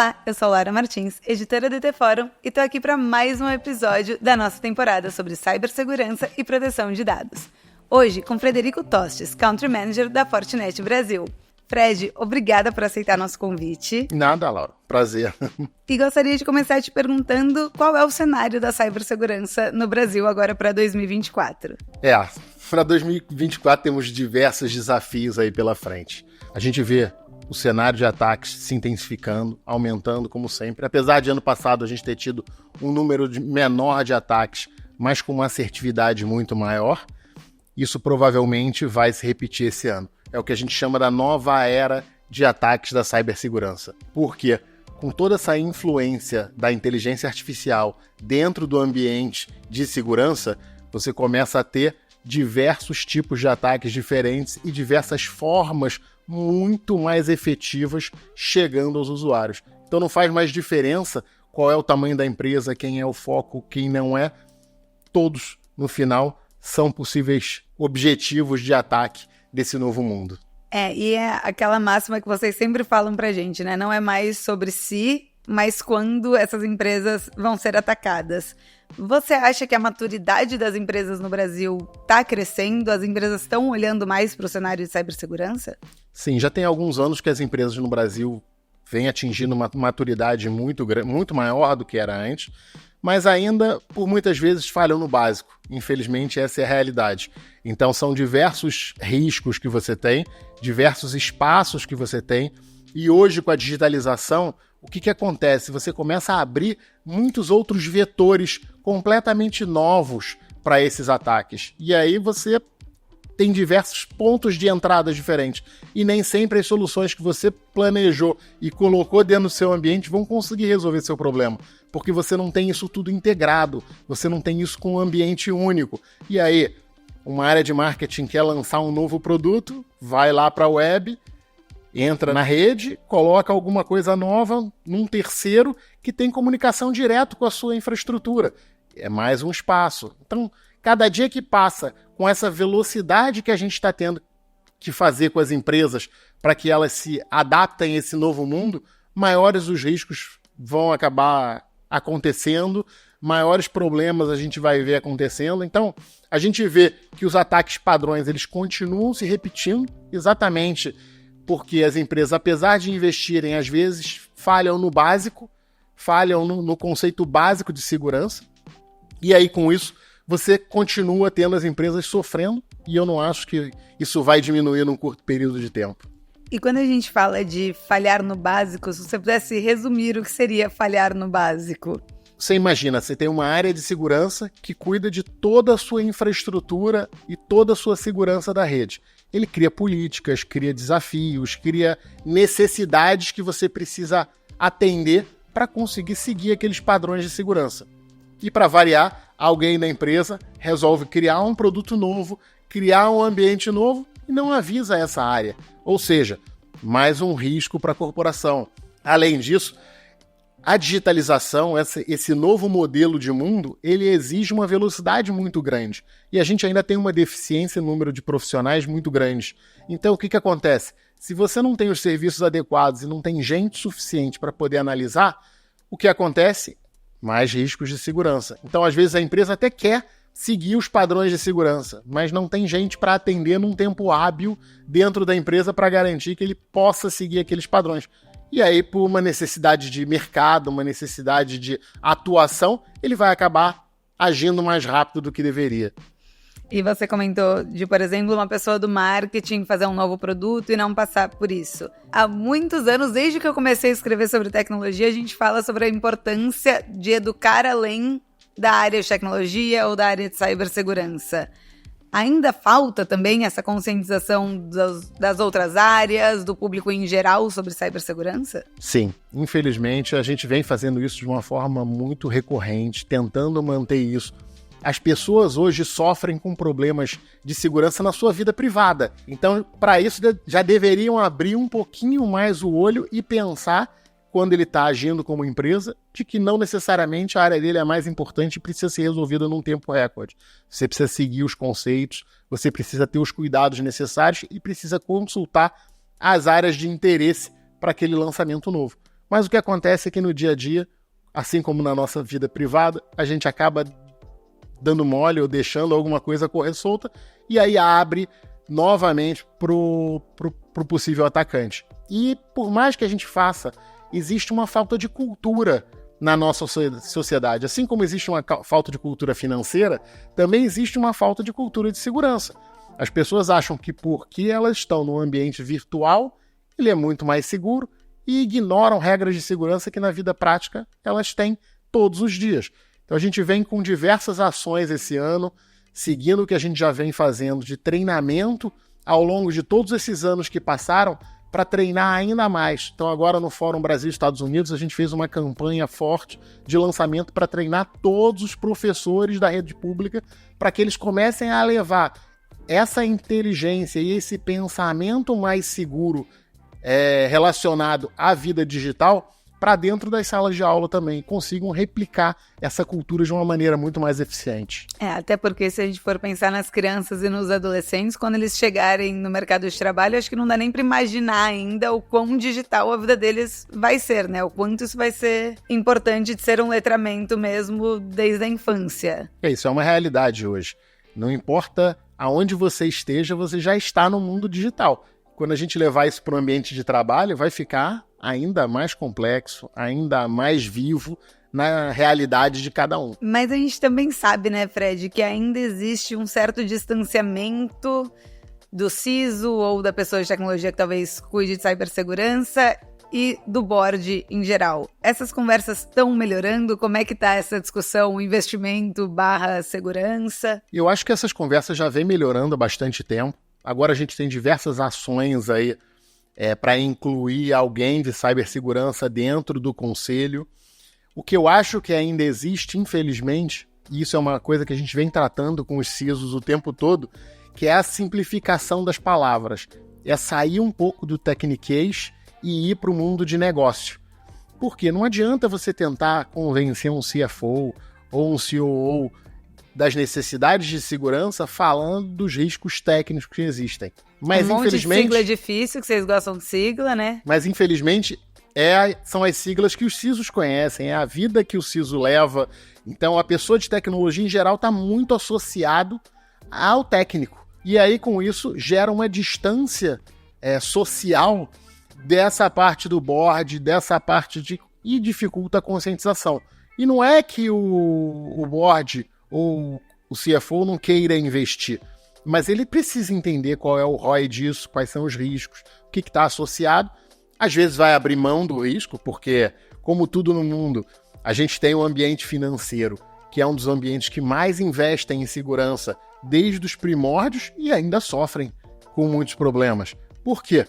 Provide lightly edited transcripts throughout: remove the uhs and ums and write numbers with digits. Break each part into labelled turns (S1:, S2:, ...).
S1: Olá, eu sou Laura Martins, editora do IT Fórum, e tô aqui para mais um episódio da nossa temporada sobre cibersegurança e proteção de dados. Hoje, com Frederico Tostes, Country Manager da Fortinet Brasil. Fred, obrigada por aceitar nosso convite.
S2: Nada, Laura. Prazer.
S1: E gostaria de começar te perguntando qual é o cenário da cibersegurança no Brasil agora para 2024.
S2: Para 2024 temos diversos desafios aí pela frente. A gente vê o cenário de ataques se intensificando, aumentando como sempre. Apesar de ano passado a gente ter tido um número menor de ataques, mas com uma assertividade muito maior, isso provavelmente vai se repetir esse ano. É o que a gente chama da nova era de ataques da cibersegurança. Por quê? Com toda essa influência da inteligência artificial dentro do ambiente de segurança, você começa a ter diversos tipos de ataques diferentes e diversas formas muito mais efetivas chegando aos usuários. Então não faz mais diferença qual é o tamanho da empresa, quem é o foco, quem não é. Todos, no final, são possíveis objetivos de ataque desse novo mundo.
S1: E é aquela máxima que vocês sempre falam pra gente, né? Não é mais sobre si, mas quando essas empresas vão ser atacadas. Você acha que a maturidade das empresas no Brasil está crescendo? As empresas estão olhando mais para o cenário de cibersegurança?
S2: Sim, já tem alguns anos que as empresas no Brasil vêm atingindo uma maturidade muito maior do que era antes, mas ainda, por muitas vezes, falham no básico. Infelizmente, essa é a realidade. Então, são diversos riscos que você tem, diversos espaços que você tem, e hoje, com a digitalização, o que acontece? Você começa a abrir muitos outros vetores completamente novos para esses ataques. E aí você tem diversos pontos de entrada diferentes. E nem sempre as soluções que você planejou e colocou dentro do seu ambiente vão conseguir resolver seu problema. Porque você não tem isso tudo integrado, você não tem isso com um ambiente único. E aí, uma área de marketing quer lançar um novo produto, vai lá para a web, entra na rede, coloca alguma coisa nova num terceiro que tem comunicação direto com a sua infraestrutura. É mais um espaço. Então, cada dia que passa com essa velocidade que a gente está tendo que fazer com as empresas para que elas se adaptem a esse novo mundo, maiores os riscos vão acabar acontecendo, maiores problemas a gente vai ver acontecendo. Então, a gente vê que os ataques padrões eles continuam se repetindo exatamente porque as empresas, apesar de investirem, às vezes falham no básico, falham no conceito básico de segurança, e aí com isso você continua tendo as empresas sofrendo, e eu não acho que isso vai diminuir num curto período de tempo.
S1: E quando a gente fala de falhar no básico, se você pudesse resumir o que seria falhar no básico?
S2: Você imagina, você tem uma área de segurança que cuida de toda a sua infraestrutura e toda a sua segurança da rede. Ele cria políticas, cria desafios, cria necessidades que você precisa atender para conseguir seguir aqueles padrões de segurança. E para variar, alguém da empresa resolve criar um produto novo, criar um ambiente novo e não avisa essa área. Ou seja, mais um risco para a corporação. Além disso, a digitalização, esse novo modelo de mundo, ele exige uma velocidade muito grande. E a gente ainda tem uma deficiência no número de profissionais muito grande. Então, o que acontece? Se você não tem os serviços adequados e não tem gente suficiente para poder analisar, o que acontece? Mais riscos de segurança. Então, às vezes, a empresa até quer seguir os padrões de segurança, mas não tem gente para atender num tempo hábil dentro da empresa para garantir que ele possa seguir aqueles padrões. E aí, por uma necessidade de mercado, uma necessidade de atuação, ele vai acabar agindo mais rápido do que deveria.
S1: E você comentou de, por exemplo, uma pessoa do marketing fazer um novo produto e não passar por isso. Há muitos anos, desde que eu comecei a escrever sobre tecnologia, a gente fala sobre a importância de educar além da área de tecnologia ou da área de cibersegurança. Ainda falta também essa conscientização das outras áreas, do público em geral sobre cibersegurança?
S2: Sim, infelizmente a gente vem fazendo isso de uma forma muito recorrente, tentando manter isso. As pessoas hoje sofrem com problemas de segurança na sua vida privada. Então, para isso, já deveriam abrir um pouquinho mais o olho e pensar, quando ele está agindo como empresa, de que não necessariamente a área dele é a mais importante e precisa ser resolvida num tempo recorde. Você precisa seguir os conceitos, você precisa ter os cuidados necessários e precisa consultar as áreas de interesse para aquele lançamento novo. mas o que acontece é que no dia a dia, assim como na nossa vida privada, a gente acaba dando mole ou deixando alguma coisa correr solta, e aí abre novamente pro possível atacante. E por mais que a gente faça, existe uma falta de cultura na nossa sociedade. Assim como existe uma falta de cultura financeira, também existe uma falta de cultura de segurança. As pessoas acham que porque elas estão no ambiente virtual, ele é muito mais seguro e ignoram regras de segurança que na vida prática elas têm todos os dias. Então a gente vem com diversas ações esse ano, seguindo o que a gente já vem fazendo de treinamento ao longo de todos esses anos que passaram, para treinar ainda mais. Então agora no Fórum Brasil Estados Unidos a gente fez uma campanha forte de lançamento para treinar todos os professores da rede pública para que eles comecem a levar essa inteligência e esse pensamento mais seguro relacionado à vida digital para dentro das salas de aula também, consigam replicar essa cultura de uma maneira muito mais eficiente.
S1: Até porque se a gente for pensar nas crianças e nos adolescentes, quando eles chegarem no mercado de trabalho, acho que não dá nem para imaginar ainda o quão digital a vida deles vai ser, né? O quanto isso vai ser importante de ser um letramento mesmo desde a infância.
S2: Isso é uma realidade hoje. Não importa aonde você esteja, você já está no mundo digital. Quando a gente levar isso para o ambiente de trabalho, vai ficar ainda mais complexo, ainda mais vivo na realidade de cada um.
S1: Mas a gente também sabe, né, Fred, que ainda existe um certo distanciamento do CISO ou da pessoa de tecnologia que talvez cuide de cibersegurança e do board em geral. Essas conversas estão melhorando? Como é que está essa discussão, investimento / segurança?
S2: Eu acho que essas conversas já vêm melhorando há bastante tempo. Agora a gente tem diversas ações aí para incluir alguém de cibersegurança dentro do conselho. O que eu acho que ainda existe, infelizmente, e isso é uma coisa que a gente vem tratando com os CISOs o tempo todo, que é a simplificação das palavras. É sair um pouco do techniquez e ir para o mundo de negócio. Porque não adianta você tentar convencer um CFO ou um COO das necessidades de segurança falando dos riscos técnicos que existem. Mas,
S1: monte
S2: infelizmente,
S1: de sigla é difícil, que vocês gostam de sigla, né?
S2: Mas, infelizmente, são as siglas que os CISOs conhecem, é a vida que o CISO leva. Então, a pessoa de tecnologia, em geral, está muito associado ao técnico. E aí, com isso, gera uma distância social dessa parte do board, dessa parte e dificulta a conscientização. E não é que o board ou o CFO não queira investir, mas ele precisa entender qual é o ROI disso, quais são os riscos, o que está associado. Às vezes vai abrir mão do risco, porque, como tudo no mundo, a gente tem um ambiente financeiro, que é um dos ambientes que mais investem em segurança desde os primórdios e ainda sofrem com muitos problemas. Por quê?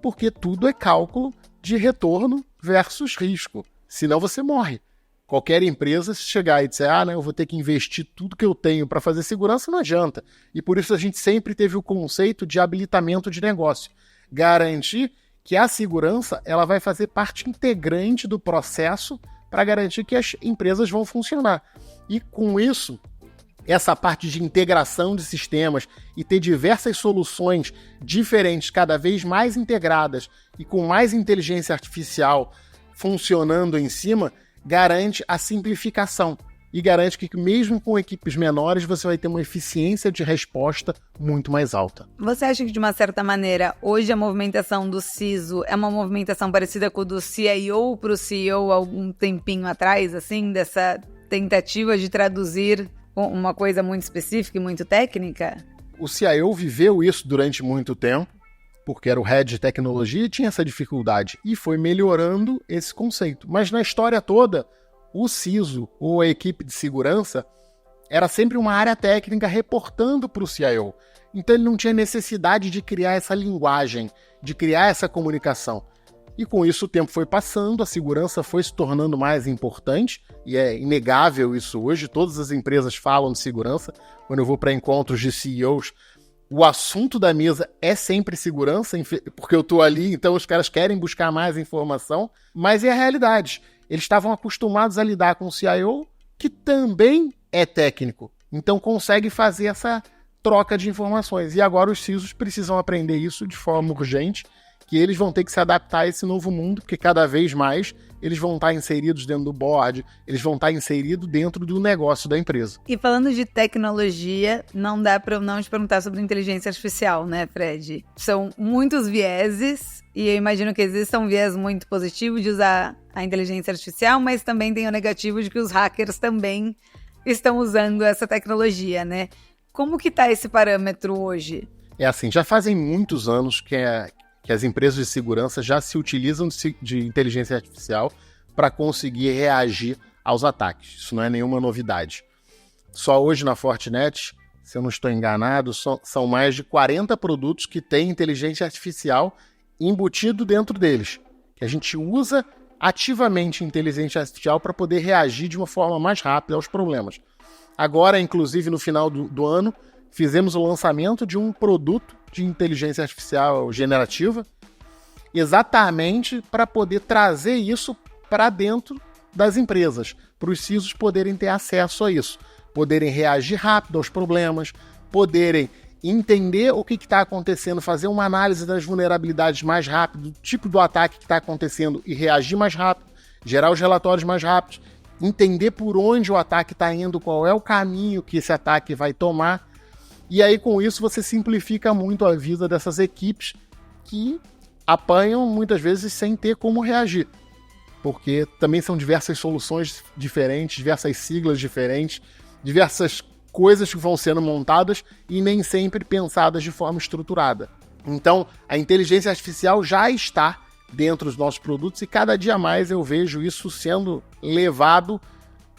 S2: Porque tudo é cálculo de retorno versus risco, senão você morre. Qualquer empresa, se chegar e disser, eu vou ter que investir tudo que eu tenho para fazer segurança, não adianta. E por isso a gente sempre teve o conceito de habilitamento de negócio. Garantir que a segurança ela vai fazer parte integrante do processo para garantir que as empresas vão funcionar. E com isso, essa parte de integração de sistemas e ter diversas soluções diferentes, cada vez mais integradas e com mais inteligência artificial funcionando em cima, garante a simplificação e garante que mesmo com equipes menores você vai ter uma eficiência de resposta muito mais alta.
S1: Você acha que de uma certa maneira hoje a movimentação do CISO é uma movimentação parecida com o do CIO para o CEO algum tempinho atrás, assim, dessa tentativa de traduzir uma coisa muito específica e muito técnica?
S2: O CIO viveu isso durante muito tempo, porque era o head de tecnologia e tinha essa dificuldade, e foi melhorando esse conceito. Mas na história toda, o CISO ou a equipe de segurança era sempre uma área técnica reportando para o CIO. Então ele não tinha necessidade de criar essa linguagem, de criar essa comunicação. E com isso o tempo foi passando, a segurança foi se tornando mais importante, e é inegável isso hoje, todas as empresas falam de segurança. Quando eu vou para encontros de CEOs, o assunto da mesa é sempre segurança, porque eu estou ali, então os caras querem buscar mais informação, mas é a realidade. Eles estavam acostumados a lidar com o CIO, que também é técnico, então consegue fazer essa troca de informações. E agora os CISOs precisam aprender isso de forma urgente, porque eles vão ter que se adaptar a esse novo mundo, porque cada vez mais eles vão estar inseridos dentro do board, eles vão estar inseridos dentro do negócio da empresa.
S1: E falando de tecnologia, não dá para eu não te perguntar sobre inteligência artificial, né, Fred? São muitos vieses, e eu imagino que exista um viés muito positivo de usar a inteligência artificial, mas também tem o negativo de que os hackers também estão usando essa tecnologia, né? Como que tá esse parâmetro hoje?
S2: É assim, já fazem muitos anos que as empresas de segurança já se utilizam de inteligência artificial para conseguir reagir aos ataques. Isso não é nenhuma novidade. Só hoje na Fortinet, se eu não estou enganado, são mais de 40 produtos que têm inteligência artificial embutido dentro deles, que a gente usa ativamente inteligência artificial para poder reagir de uma forma mais rápida aos problemas. Agora, inclusive, no final do ano, fizemos o lançamento de um produto de inteligência artificial generativa, exatamente para poder trazer isso para dentro das empresas, para os CISOs poderem ter acesso a isso, poderem reagir rápido aos problemas, poderem entender o que está acontecendo, fazer uma análise das vulnerabilidades mais rápido, do tipo do ataque que está acontecendo e reagir mais rápido, gerar os relatórios mais rápidos, entender por onde o ataque está indo, qual é o caminho que esse ataque vai tomar. E aí, com isso, você simplifica muito a vida dessas equipes que apanham, muitas vezes, sem ter como reagir. Porque também são diversas soluções diferentes, diversas siglas diferentes, diversas coisas que vão sendo montadas e nem sempre pensadas de forma estruturada. Então, a inteligência artificial já está dentro dos nossos produtos e cada dia mais eu vejo isso sendo levado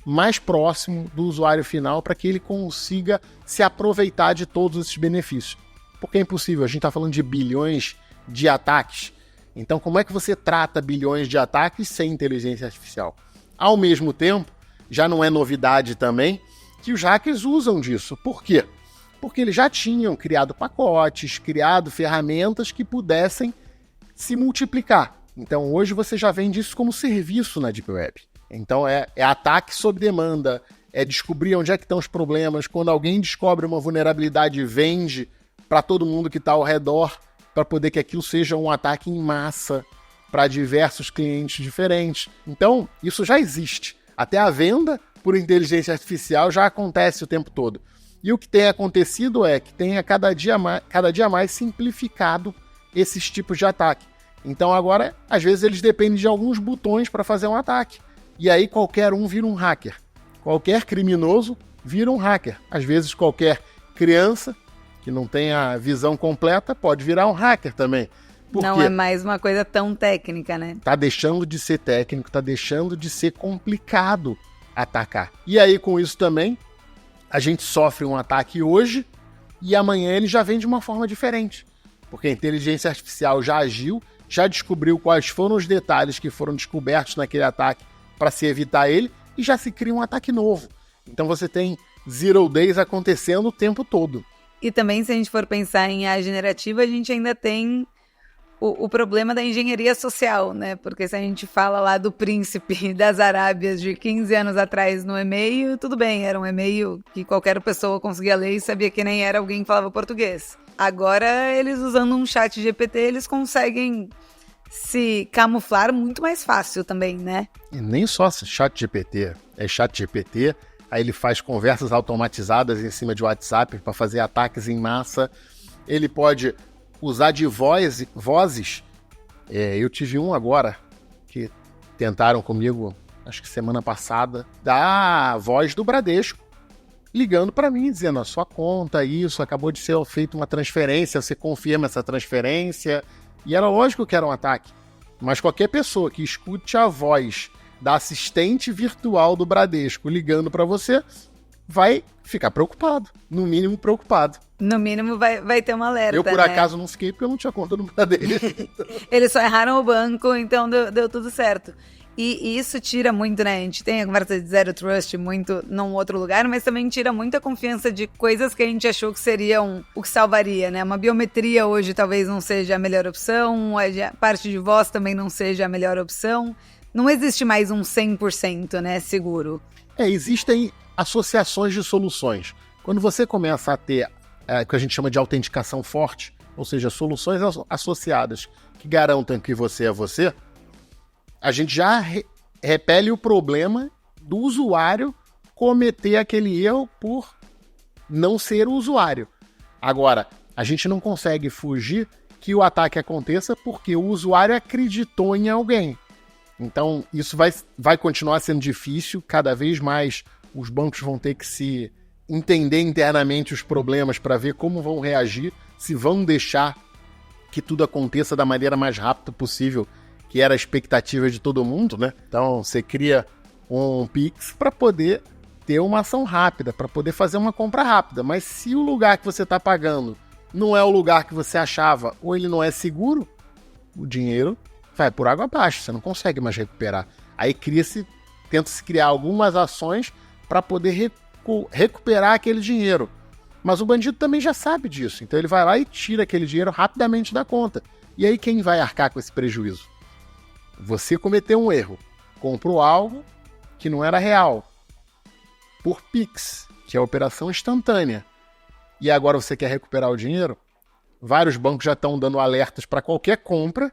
S2: mais próximo do usuário final para que ele consiga se aproveitar de todos esses benefícios. Porque é impossível, a gente está falando de bilhões de ataques. Então, como é que você trata bilhões de ataques sem inteligência artificial? Ao mesmo tempo, já não é novidade também que os hackers usam disso. Por quê? Porque eles já tinham criado pacotes, criado ferramentas que pudessem se multiplicar. Então, hoje você já vende isso como serviço na Deep Web. Então, é ataque sob demanda, é descobrir onde é que estão os problemas. Quando alguém descobre uma vulnerabilidade, vende para todo mundo que está ao redor, para poder que aquilo seja um ataque em massa para diversos clientes diferentes. Então, isso já existe. Até a venda por inteligência artificial já acontece o tempo todo. E o que tem acontecido é que tenha cada dia mais simplificado esses tipos de ataque. Então agora, às vezes, eles dependem de alguns botões para fazer um ataque. E aí qualquer um vira um hacker. Qualquer criminoso vira um hacker. Às vezes qualquer criança que não tem a visão completa pode virar um hacker também.
S1: Não é mais uma coisa tão técnica, né?
S2: Tá deixando de ser técnico, tá deixando de ser complicado atacar. E aí, com isso também, a gente sofre um ataque hoje e amanhã ele já vem de uma forma diferente. Porque a inteligência artificial já agiu, já descobriu quais foram os detalhes que foram descobertos naquele ataque para se evitar ele e já se cria um ataque novo. Então você tem Zero Days acontecendo o tempo todo.
S1: E também, se a gente for pensar em IA generativa, a gente ainda tem o problema da engenharia social, né? Porque se a gente fala lá do príncipe das Arábias de 15 anos atrás no e-mail, tudo bem, era um e-mail que qualquer pessoa conseguia ler e sabia que nem era alguém que falava português. Agora, eles usando um chat GPT, eles conseguem se camuflar muito mais fácil também, né?
S2: E nem só chat GPT, é chat GPT, aí ele faz conversas automatizadas em cima de WhatsApp para fazer ataques em massa, ele pode usar de vozes. Eu tive um agora que tentaram comigo, acho que semana passada, da voz do Bradesco, ligando para mim, dizendo, a sua conta, isso, acabou de ser feita uma transferência, você confirma essa transferência. E era lógico que era um ataque. Mas qualquer pessoa que escute a voz da assistente virtual do Bradesco ligando para você, vai ficar preocupado, no mínimo preocupado.
S1: No mínimo vai ter um alerta,
S2: eu, por acaso, não fiquei porque eu não tinha conta no Bradesco.
S1: Eles só erraram o banco, então deu tudo certo. E isso tira muito, né? A gente tem a conversa de Zero Trust muito num outro lugar, mas também tira muita confiança de coisas que a gente achou que seriam o que salvaria, né? Uma biometria hoje talvez não seja a melhor opção, a parte de voz também não seja a melhor opção. Não existe mais um 100%, né, seguro.
S2: Existem associações de soluções. Quando você começa a ter o que a gente chama de autenticação forte, ou seja, soluções associadas que garantam que você é você, a gente já repele o problema do usuário cometer aquele erro por não ser o usuário. Agora, a gente não consegue fugir que o ataque aconteça porque o usuário acreditou em alguém. Então, isso vai continuar sendo difícil, cada vez mais os bancos vão ter que se entender internamente os problemas para ver como vão reagir, se vão deixar que tudo aconteça da maneira mais rápida possível, que era a expectativa de todo mundo, né? Então, você cria um Pix para poder ter uma ação rápida, para poder fazer uma compra rápida. Mas se o lugar que você está pagando não é o lugar que você achava, ou ele não é seguro, o dinheiro vai por água abaixo, você não consegue mais recuperar. Aí tenta-se criar algumas ações para poder recuperar aquele dinheiro. Mas o bandido também já sabe disso, então ele vai lá e tira aquele dinheiro rapidamente da conta. E aí quem vai arcar com esse prejuízo? Você cometeu um erro, comprou algo que não era real, por Pix, que é a operação instantânea, e agora você quer recuperar o dinheiro, vários bancos já estão dando alertas para qualquer compra,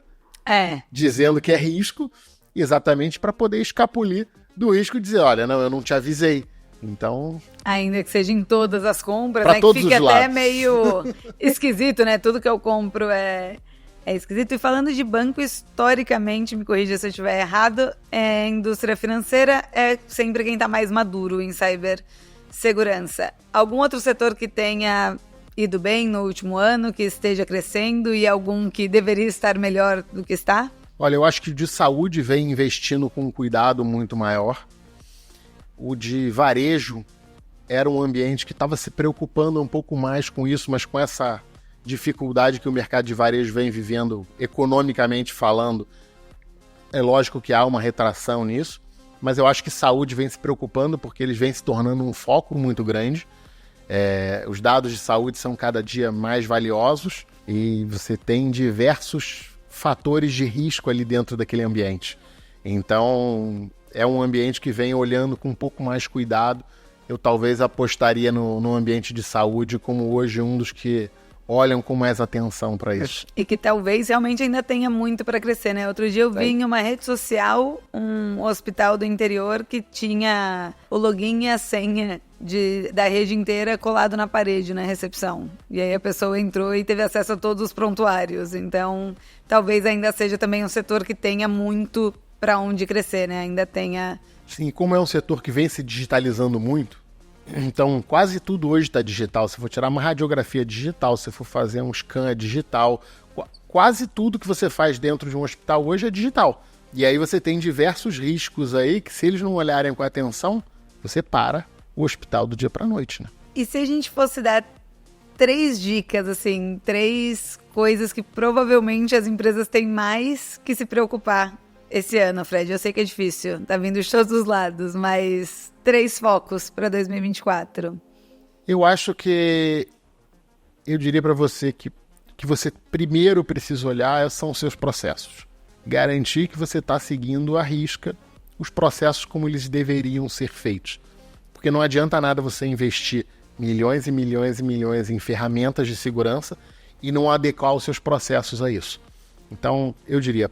S2: dizendo que é risco, exatamente para poder escapulir do risco e dizer, olha, não, eu não te avisei. Então...
S1: Ainda que seja em todas as compras,
S2: né,
S1: que fica até meio esquisito, né? Tudo que eu compro é esquisito. E falando de banco, historicamente, me corrija se eu estiver errado, a indústria financeira é sempre quem está mais maduro em cibersegurança. Algum outro setor que tenha ido bem no último ano, que esteja crescendo e algum que deveria estar melhor do que está?
S2: Olha, eu acho que o de saúde vem investindo com um cuidado muito maior. O de varejo era um ambiente que estava se preocupando um pouco mais com isso, mas com essa dificuldade que o mercado de varejo vem vivendo economicamente falando, é lógico que há uma retração nisso, mas eu acho que saúde vem se preocupando porque eles vêm se tornando um foco muito grande. Os dados de saúde são cada dia mais valiosos e você tem diversos fatores de risco ali dentro daquele ambiente. Então, é um ambiente que vem olhando com um pouco mais cuidado. Eu talvez apostaria no ambiente de saúde como hoje um dos que olham com mais atenção para isso.
S1: E que talvez realmente ainda tenha muito para crescer, né? Outro dia eu vi em uma rede social um hospital do interior que tinha o login e a senha da rede inteira colado na parede, na recepção. E aí a pessoa entrou e teve acesso a todos os prontuários. Então, talvez ainda seja também um setor que tenha muito para onde crescer, né? Ainda tenha...
S2: Sim, como é um setor que vem se digitalizando muito, então quase tudo hoje está digital. Se for tirar uma radiografia digital, se for fazer um scan digital, quase tudo que você faz dentro de um hospital hoje é digital. E aí você tem diversos riscos aí que, se eles não olharem com atenção, você para o hospital do dia para a noite, né?
S1: E se a gente fosse dar 3 dicas, assim, 3 coisas que provavelmente as empresas têm mais que se preocupar esse ano, Fred? Eu sei que é difícil, tá vindo de todos os lados, mas 3 focos para 2024.
S2: Eu acho que eu diria para você que você primeiro precisa olhar são os seus processos. Garantir que você está seguindo à risca os processos como eles deveriam ser feitos. Porque não adianta nada você investir milhões e milhões e milhões em ferramentas de segurança e não adequar os seus processos a isso. Então, eu diria,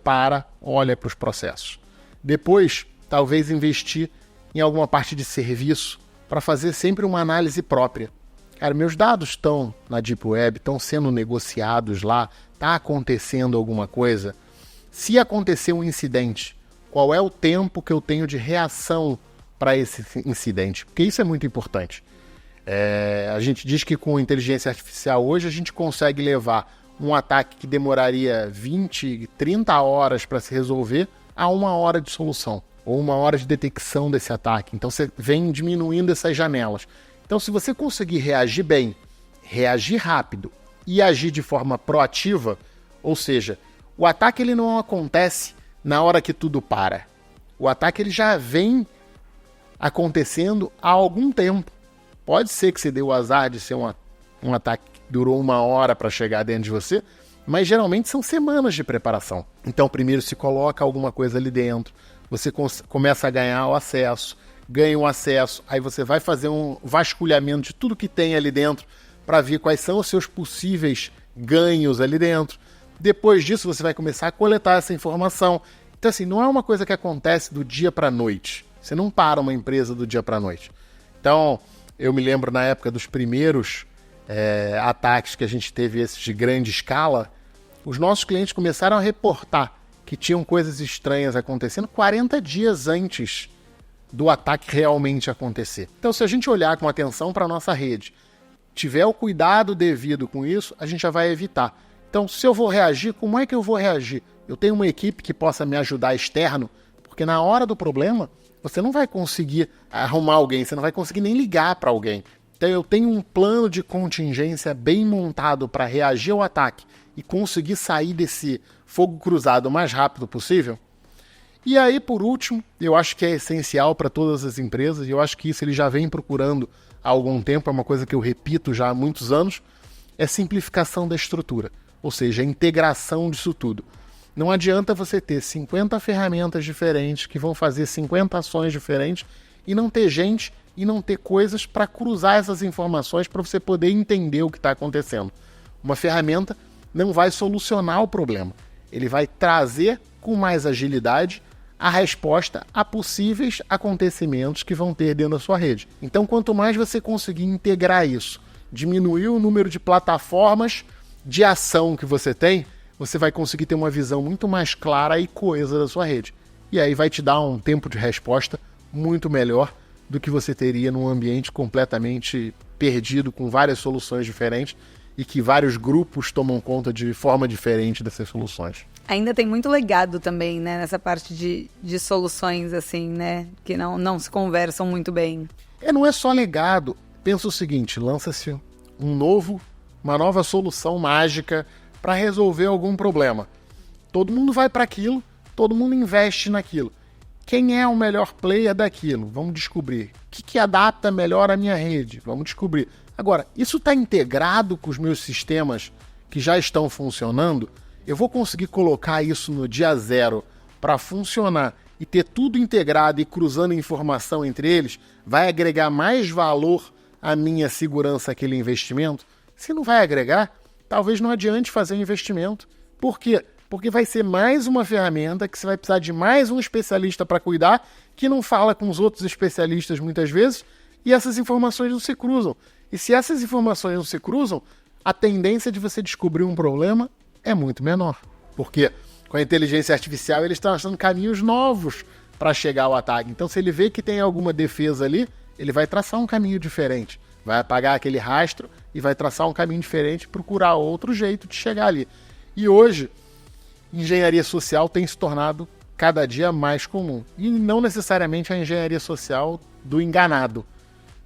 S2: olha para os processos. Depois, talvez investir em alguma parte de serviço para fazer sempre uma análise própria. Cara, meus dados estão na Deep Web, estão sendo negociados lá, está acontecendo alguma coisa. Se acontecer um incidente, qual é o tempo que eu tenho de reação para esse incidente? Porque isso é muito importante. A gente diz que com inteligência artificial hoje a gente consegue levar um ataque que demoraria 20, 30 horas para se resolver a 1 hora de solução, ou 1 hora de detecção desse ataque. Então você vem diminuindo essas janelas. Então, se você conseguir reagir bem, reagir rápido e agir de forma proativa, ou seja, o ataque ele não acontece na hora que tudo para. O ataque ele já vem acontecendo há algum tempo. Pode ser que você dê o azar de ser um ataque que durou 1 hora para chegar dentro de você, mas geralmente são semanas de preparação. Então, primeiro se coloca alguma coisa ali dentro, você começa a ganhar o acesso, ganha o acesso, aí você vai fazer um vasculhamento de tudo que tem ali dentro para ver quais são os seus possíveis ganhos ali dentro. Depois disso, você vai começar a coletar essa informação. Então, assim, não é uma coisa que acontece do dia para a noite. Você não para uma empresa do dia para a noite. Então, eu me lembro na época dos primeiros ataques que a gente teve, esses de grande escala, os nossos clientes começaram a reportar que tinham coisas estranhas acontecendo 40 dias antes do ataque realmente acontecer. Então, se a gente olhar com atenção para a nossa rede, tiver o cuidado devido com isso, a gente já vai evitar. Então, se eu vou reagir, como é que eu vou reagir? Eu tenho uma equipe que possa me ajudar externo, porque na hora do problema, você não vai conseguir arrumar alguém, você não vai conseguir nem ligar para alguém. Então, eu tenho um plano de contingência bem montado para reagir ao ataque e conseguir sair desse fogo cruzado o mais rápido possível. E aí, por último, eu acho que é essencial para todas as empresas, e eu acho que isso ele já vem procurando há algum tempo, é uma coisa que eu repito já há muitos anos, é simplificação da estrutura, ou seja, a integração disso tudo. Não adianta você ter 50 ferramentas diferentes que vão fazer 50 ações diferentes e não ter gente e não ter coisas para cruzar essas informações para você poder entender o que está acontecendo. Uma ferramenta não vai solucionar o problema, ele vai trazer com mais agilidade a resposta a possíveis acontecimentos que vão ter dentro da sua rede. Então, quanto mais você conseguir integrar isso, diminuir o número de plataformas de ação que você tem, você vai conseguir ter uma visão muito mais clara e coesa da sua rede. E aí vai te dar um tempo de resposta muito melhor do que você teria num ambiente completamente perdido, com várias soluções diferentes e que vários grupos tomam conta de forma diferente dessas soluções.
S1: Ainda tem muito legado também, né, nessa parte de soluções, assim, né, que não se conversam muito bem.
S2: Não é só legado. Pensa o seguinte, lança-se uma nova solução mágica para resolver algum problema. Todo mundo vai para aquilo, todo mundo investe naquilo. Quem é o melhor player daquilo? Vamos descobrir. O que adapta melhor a minha rede? Vamos descobrir. Agora, isso está integrado com os meus sistemas que já estão funcionando? Eu vou conseguir colocar isso no dia zero para funcionar e ter tudo integrado e cruzando informação entre eles? Vai agregar mais valor à minha segurança aquele investimento? Se não vai agregar, talvez não adiante fazer o investimento. Por quê? Porque vai ser mais uma ferramenta que você vai precisar de mais um especialista para cuidar, que não fala com os outros especialistas muitas vezes, e essas informações não se cruzam. E se essas informações não se cruzam, a tendência de você descobrir um problema é muito menor. Porque com a inteligência artificial eles estão achando caminhos novos para chegar ao ataque. Então, se ele vê que tem alguma defesa ali, ele vai traçar um caminho diferente. Vai apagar aquele rastro e vai traçar um caminho diferente e procurar outro jeito de chegar ali. E hoje, engenharia social tem se tornado cada dia mais comum. E não necessariamente a engenharia social do enganado,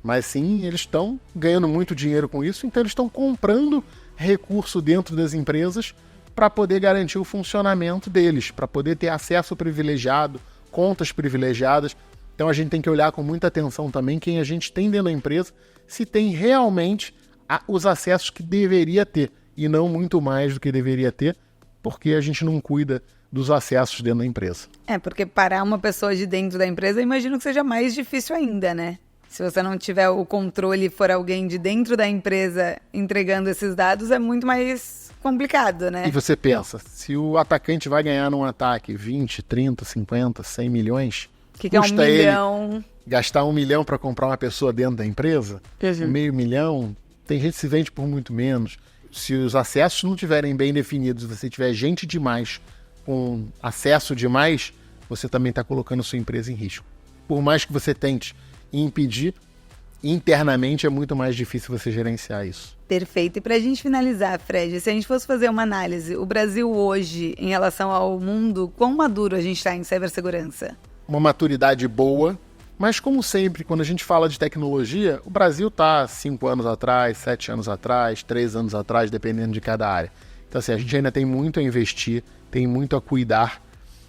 S2: mas sim, eles estão ganhando muito dinheiro com isso, então eles estão comprando recurso dentro das empresas para poder garantir o funcionamento deles, para poder ter acesso privilegiado, contas privilegiadas. Então a gente tem que olhar com muita atenção também quem a gente tem dentro da empresa, se tem realmente os acessos que deveria ter, e não muito mais do que deveria ter, porque a gente não cuida dos acessos dentro da empresa.
S1: Porque parar uma pessoa de dentro da empresa, eu imagino que seja mais difícil ainda, né? Se você não tiver o controle e for alguém de dentro da empresa entregando esses dados, é muito mais complicado, né?
S2: E você pensa, se o atacante vai ganhar num ataque 20, 30, 50, 100 milhões,
S1: que é 1 milhão?
S2: Ele gastar 1 milhão para comprar uma pessoa dentro da empresa, meio milhão, tem gente que se vende por muito menos. Se os acessos não estiverem bem definidos, você tiver gente demais com acesso demais, você também está colocando sua empresa em risco. Por mais que você tente impedir, internamente é muito mais difícil você gerenciar isso.
S1: Perfeito. E para a gente finalizar, Fred, se a gente fosse fazer uma análise, o Brasil hoje, em relação ao mundo, quão maduro a gente está em cibersegurança?
S2: Uma maturidade boa, mas como sempre, quando a gente fala de tecnologia, o Brasil está 5 anos atrás, 7 anos atrás, 3 anos atrás, dependendo de cada área. Então assim, a gente ainda tem muito a investir, tem muito a cuidar.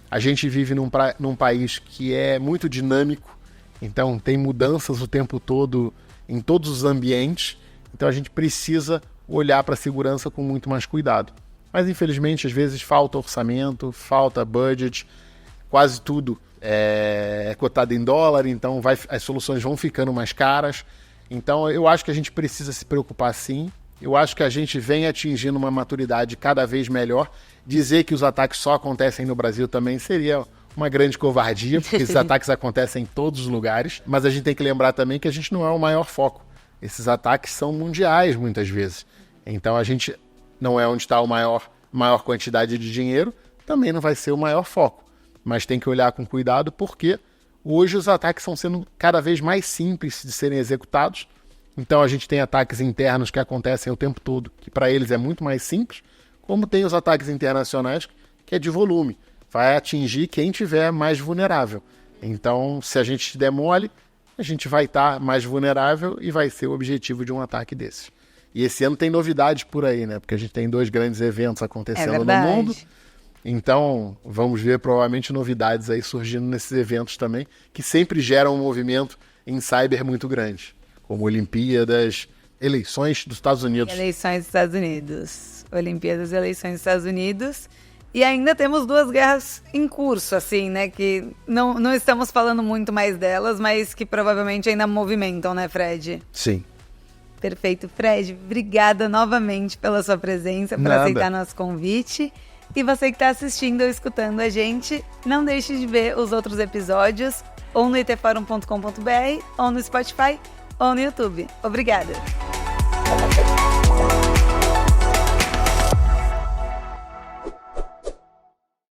S2: A gente vive num país que é muito dinâmico, então tem mudanças o tempo todo em todos os ambientes, então a gente precisa olhar para a segurança com muito mais cuidado. Mas infelizmente às vezes falta orçamento, falta budget, quase tudo é cotado em dólar, então as soluções vão ficando mais caras. Então eu acho que a gente precisa se preocupar sim, Eu acho que a gente vem atingindo uma maturidade cada vez melhor. Dizer que os ataques só acontecem no Brasil também seria uma grande covardia, porque esses ataques acontecem em todos os lugares. Mas a gente tem que lembrar também que a gente não é o maior foco. Esses ataques são mundiais, muitas vezes. Então a gente não é onde está a maior quantidade de dinheiro, também não vai ser o maior foco. Mas tem que olhar com cuidado, porque hoje os ataques estão sendo cada vez mais simples de serem executados. Então a gente tem ataques internos que acontecem o tempo todo, que para eles é muito mais simples, como tem os ataques internacionais, que é de volume. Vai atingir quem tiver mais vulnerável. Então, se a gente der mole, a gente vai estar mais vulnerável e vai ser o objetivo de um ataque desse. E esse ano tem novidades por aí, né? Porque a gente tem 2 grandes eventos acontecendo no mundo. Então, vamos ver provavelmente novidades aí surgindo nesses eventos também, que sempre geram um movimento em cyber muito grande, como Olimpíadas, eleições dos Estados Unidos.
S1: Eleições dos Estados Unidos. Olimpíadas e eleições dos Estados Unidos. E ainda temos 2 guerras em curso, assim, né? Que não estamos falando muito mais delas, mas que provavelmente ainda movimentam, né, Fred?
S2: Sim.
S1: Perfeito. Fred, obrigada novamente pela sua presença, por aceitar nosso convite. E você que está assistindo ou escutando a gente, não deixe de ver os outros episódios ou no itforum.com.br, ou no Spotify, ou no YouTube. Obrigada!